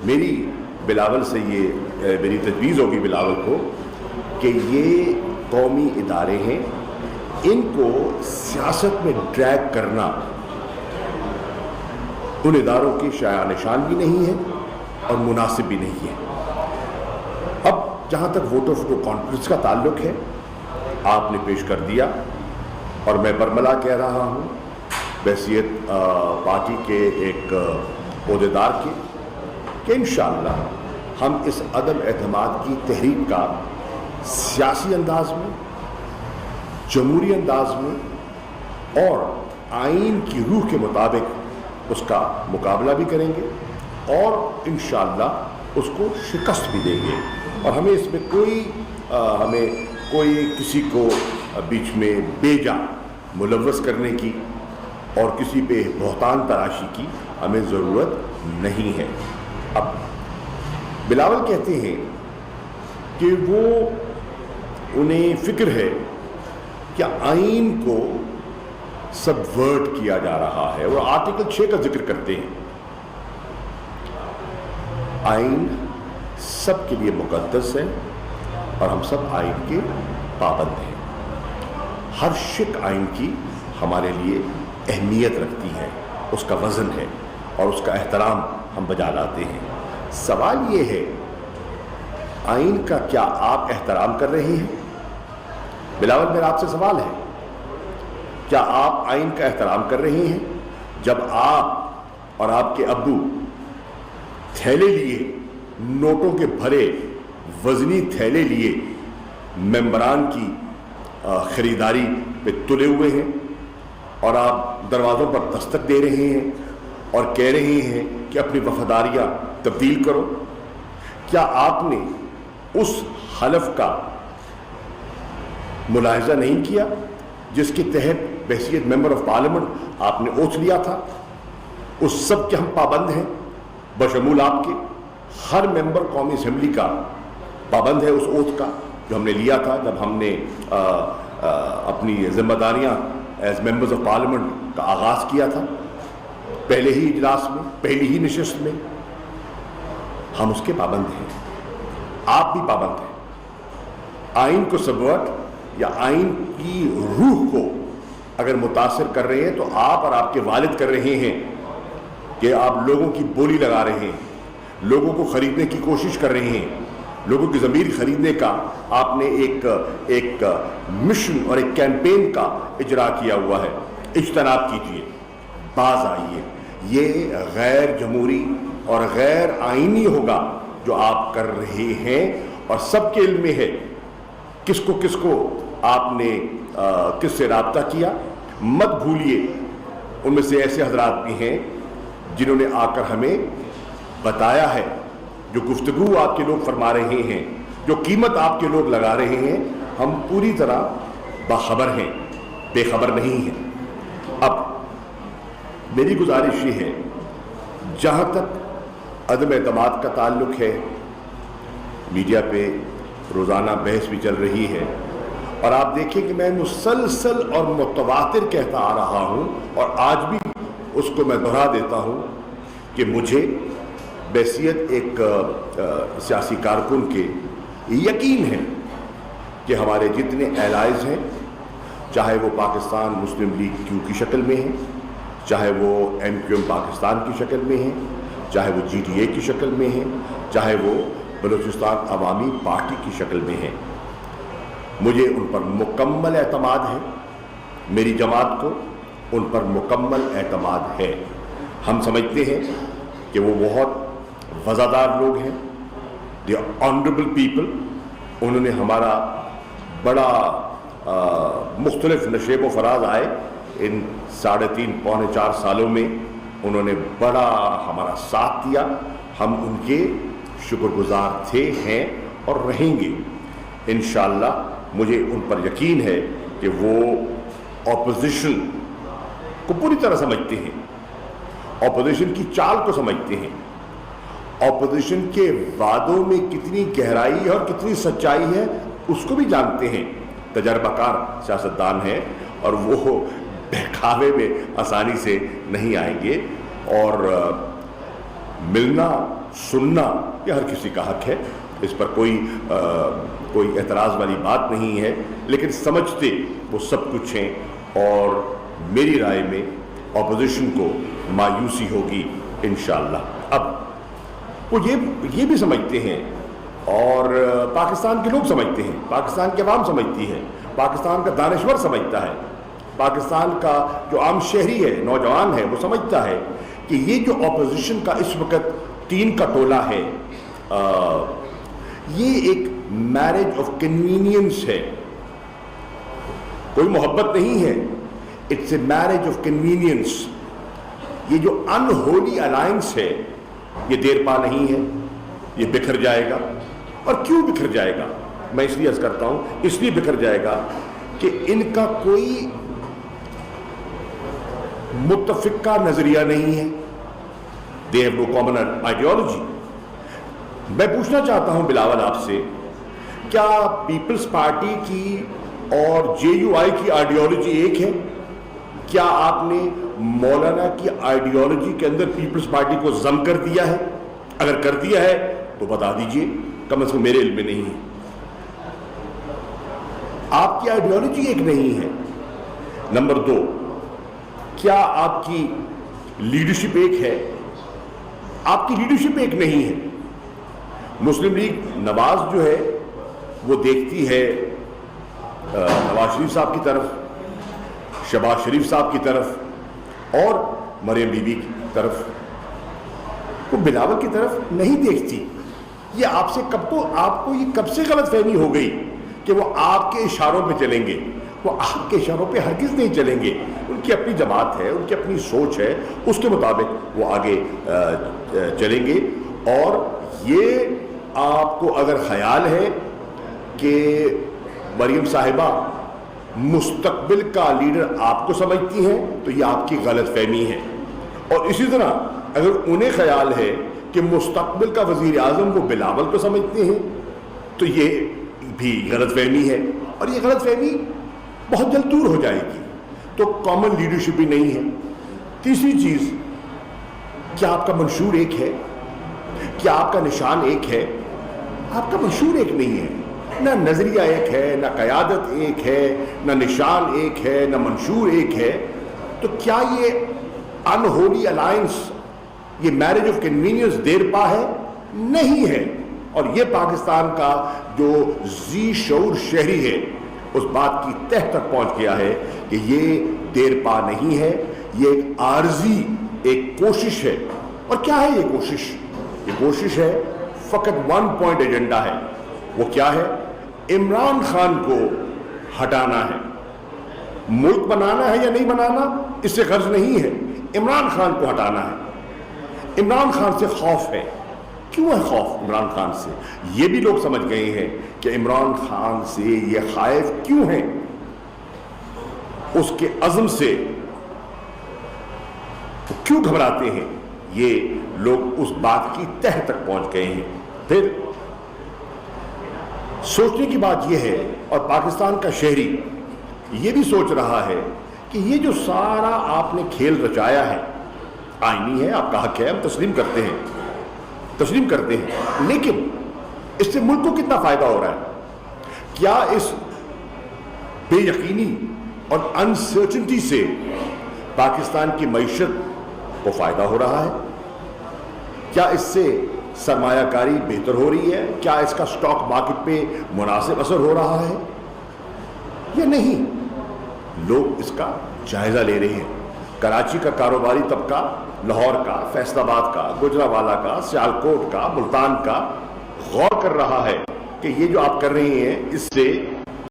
میری بلاول سے یہ میری تجویز ہوگی بلاول کو کہ یہ قومی ادارے ہیں، ان کو سیاست میں ڈریگ کرنا ان اداروں کی شایع نشان بھی نہیں ہے اور مناسب بھی نہیں ہے۔ اب جہاں تک ووٹ آف نو کانفیڈنس کا تعلق ہے، آپ نے پیش کر دیا اور میں برملا کہہ رہا ہوں بحیثیت پارٹی کے ایک عہدیدار کی کہ انشاءاللہ ہم اس عدم اعتماد کی تحریک کا سیاسی انداز میں، جمہوری انداز میں اور آئین کی روح کے مطابق اس کا مقابلہ بھی کریں گے اور انشاءاللہ اس کو شکست بھی دیں گے، اور ہمیں اس میں کوئی کسی کو بیچ میں بے جا ملوث کرنے کی اور کسی پہ بہتان تراشی کی ہمیں ضرورت نہیں ہے۔ اب بلاول کہتے ہیں کہ وہ انہیں فکر ہے کہ آئین کو سبورٹ کیا جا رہا ہے، اور آرٹیکل 6 کا ذکر کرتے ہیں۔ آئین سب کے لیے مقدس ہے اور ہم سب آئین کے پابند ہیں۔ ہر شک آئین کی ہمارے لیے اہمیت رکھتی ہے، اس کا وزن ہے اور اس کا احترام ہم بجا لاتے ہیں۔ سوال یہ ہے، آئین کا کیا آپ احترام کر رہے ہیں؟ بلاول میرا آپ سے سوال ہے، کیا آپ آئین کا احترام کر رہے ہیں؟ جب آپ اور آپ کے ابو تھیلے لیے، نوٹوں کے بھرے وزنی تھیلے لیے ممبران کی خریداری پہ تلے ہوئے ہیں اور آپ دروازوں پر دستک دے رہے ہیں اور کہہ رہے ہیں کہ اپنی وفاداریاں تبدیل کرو، کیا آپ نے اس حلف کا ملاحظہ نہیں کیا جس کے تحت بحیثیت ممبر آف پارلیمنٹ آپ نے اوتھ لیا تھا؟ اس سب کے ہم پابند ہیں، بشمول آپ کے۔ ہر ممبر قومی اسمبلی کا پابند ہے اس اوتھ کا جو ہم نے لیا تھا جب ہم نے اپنی ذمہ داریاں ایز ممبرز آف پارلیمنٹ کا آغاز کیا تھا، پہلے ہی اجلاس میں، پہلی ہی نشست میں۔ ہم اس کے پابند ہیں، آپ بھی پابند ہیں۔ آئین کو سبورٹ یا آئین کی روح کو اگر متاثر کر رہے ہیں تو آپ اور آپ کے والد کر رہے ہیں کہ آپ لوگوں کی بولی لگا رہے ہیں، لوگوں کو خریدنے کی کوشش کر رہے ہیں، لوگوں کی ضمیر خریدنے کا آپ نے ایک مشن اور ایک کیمپین کا اجرا کیا ہوا ہے۔ اجتناب کیجیے، باز آئیے، یہ غیر جمہوری اور غیر آئینی ہوگا جو آپ کر رہے ہیں، اور سب کے علم میں ہے کس کو آپ نے کس سے رابطہ کیا۔ مت بھولیے ان میں سے ایسے حضرات بھی ہیں جنہوں نے آ کر ہمیں بتایا ہے، جو گفتگو آپ کے لوگ فرما رہے ہیں، جو قیمت آپ کے لوگ لگا رہے ہیں، ہم پوری طرح باخبر ہیں، بے خبر نہیں ہیں۔ اب میری گزارش یہ ہے، جہاں تک عدم اعتماد کا تعلق ہے، میڈیا پہ روزانہ بحث بھی چل رہی ہے، اور آپ دیکھیں کہ میں مسلسل اور متواتر کہتا آ رہا ہوں، اور آج بھی اس کو میں دہرا دیتا ہوں کہ مجھے بحیثیت ایک سیاسی کارکن کے یقین ہے کہ ہمارے جتنے الائز ہیں، چاہے وہ پاکستان مسلم لیگ کیو کی شکل میں ہیں، چاہے وہ ایم کیو ایم پاکستان کی شکل میں ہیں، چاہے وہ جی ٹی اے کی شکل میں ہیں، چاہے وہ بلوچستان عوامی پارٹی کی شکل میں ہیں، مجھے ان پر مکمل اعتماد ہے، میری جماعت کو ان پر مکمل اعتماد ہے۔ ہم سمجھتے ہیں کہ وہ بہت وزادار لوگ ہیں، دی آنریبل پیپل۔ انہوں نے ہمارا بڑا مختلف نشیب و فراز آئے ان 3.5 پونے 4 سالوں میں، انہوں نے بڑا ہمارا ساتھ دیا، ہم ان کے شکر گزار تھے، ہیں اور رہیں گے انشاءاللہ۔ مجھے ان پر یقین ہے کہ وہ اپوزیشن کو پوری طرح سمجھتے ہیں، اپوزیشن کی چال کو سمجھتے ہیں، اپوزیشن کے وعدوں میں کتنی گہرائی اور کتنی سچائی ہے اس کو بھی جانتے ہیں، تجربہ کار سیاستدان ہیں، اور وہ بہکاوے میں آسانی سے نہیں آئیں گے۔ اور ملنا سننا یہ ہر کسی کا حق ہے، اس پر کوئی اعتراض والی بات نہیں ہے، لیکن سمجھتے وہ سب کچھ ہیں، اور میری رائے میں اپوزیشن کو مایوسی ہوگی انشاءاللہ۔ اب وہ یہ بھی سمجھتے ہیں، اور پاکستان کے لوگ سمجھتے ہیں، پاکستان کی عوام سمجھتی ہے، پاکستان کا دانشور سمجھتا ہے، پاکستان کا جو عام شہری ہے، نوجوان ہے، وہ سمجھتا ہے کہ یہ جو اپوزیشن کا اس وقت 3 کا ٹولہ ہے، یہ ایک میرج آف کنوینئنس ہے، کوئی محبت نہیں ہے، it's a marriage of convenience. یہ جو انہولی الائنس ہے یہ دیر پا نہیں ہے، یہ بکھر جائے گا۔ اور کیوں بکھر جائے گا؟ میں اس لیے عرض کرتا ہوں، اس لیے بکھر جائے گا کہ ان کا کوئی متفقہ نظریہ نہیں ہے، they have no common ideology۔ میں پوچھنا چاہتا ہوں بلاول آپ سے، کیا پیپلز پارٹی کی اور جے یو آئی کی آئیڈیالوجی ایک ہے؟ کیا آپ نے مولانا کی آئیڈیالوجی کے اندر پیپلز پارٹی کو ضم کر دیا ہے؟ اگر کر دیا ہے تو بتا دیجئے، کم از کم میرے علم میں نہیں ہے۔ آپ کی آئیڈیالوجی ایک نہیں ہے۔ نمبر 2، کیا آپ کی لیڈرشپ ایک ہے؟ آپ کی لیڈرشپ ایک نہیں ہے۔ مسلم لیگ نواز جو ہے وہ دیکھتی ہے نواز شریف صاحب کی طرف، شہباز شریف صاحب کی طرف اور مریم بی بی کی طرف، وہ بلاول کی طرف نہیں دیکھتی۔ یہ آپ کو یہ کب سے غلط فہمی ہو گئی کہ وہ آپ کے اشاروں پہ چلیں گے؟ وہ آپ کے اشاروں پہ ہرگز نہیں چلیں گے۔ ان کی اپنی جماعت ہے، ان کی اپنی سوچ ہے، اس کے مطابق وہ آگے چلیں گے۔ اور یہ آپ کو اگر خیال ہے کہ مریم صاحبہ مستقبل کا لیڈر آپ کو سمجھتی ہیں تو یہ آپ کی غلط فہمی ہے، اور اسی طرح اگر انہیں خیال ہے کہ مستقبل کا وزیر اعظم وہ بلاول کو سمجھتے ہیں تو یہ بھی غلط فہمی ہے، اور یہ غلط فہمی بہت جلد دور ہو جائے گی۔ تو کامن لیڈرشپ بھی نہیں ہے۔ تیسری چیز، کیا آپ کا منشور ایک ہے؟ کیا آپ کا نشان ایک ہے؟ آپ کا منشور ایک نہیں ہے، نہ نظریہ ایک ہے، نہ قیادت ایک ہے، نہ نشان ایک ہے، نہ منشور ایک ہے۔ تو کیا یہ انہولی الائنس، یہ میرج آف کنوینئنس دیر پا ہے؟ نہیں ہے۔ اور یہ پاکستان کا جو ذی شعور شہری ہے اس بات کی تہ تک پہنچ گیا ہے کہ یہ دیر پا نہیں ہے، یہ ایک عارضی ایک کوشش ہے۔ اور کیا ہے یہ کوشش؟ یہ کوشش ہے فقط 1 پوائنٹ ایجنڈا ہے۔ وہ کیا ہے؟ عمران خان کو ہٹانا ہے۔ ملک بنانا ہے یا نہیں بنانا اس سے غرض نہیں ہے، عمران خان کو ہٹانا ہے۔ عمران خان سے خوف ہے۔ کیوں ہے خوف عمران خان سے؟ یہ بھی لوگ سمجھ گئے ہیں کہ عمران خان سے یہ خائف کیوں ہیں، اس کے عزم سے کیوں گھبراتے ہیں، یہ لوگ اس بات کی تہ تک پہنچ گئے ہیں۔ پھر سوچنے کی بات یہ ہے، اور پاکستان کا شہری یہ بھی سوچ رہا ہے کہ یہ جو سارا آپ نے کھیل رچایا ہے آئینی ہے، آپ کا حق ہے، ہم تسلیم کرتے ہیں، لیکن اس سے ملک کو کتنا فائدہ ہو رہا ہے؟ کیا اس بے یقینی اور انسرٹنٹی سے پاکستان کی معیشت کو فائدہ ہو رہا ہے؟ کیا اس سے سرمایہ کاری بہتر ہو رہی ہے؟ کیا اس کا سٹاک مارکیٹ پہ مناسب اثر ہو رہا ہے یا نہیں؟ لوگ اس کا جائزہ لے رہے ہیں۔ کراچی کا کاروباری طبقہ، لاہور کا، فیصل آباد کا، گجرانوالہ کا، سیالکوٹ کا، ملتان کا غور کر رہا ہے کہ یہ جو آپ کر رہے ہیں اس سے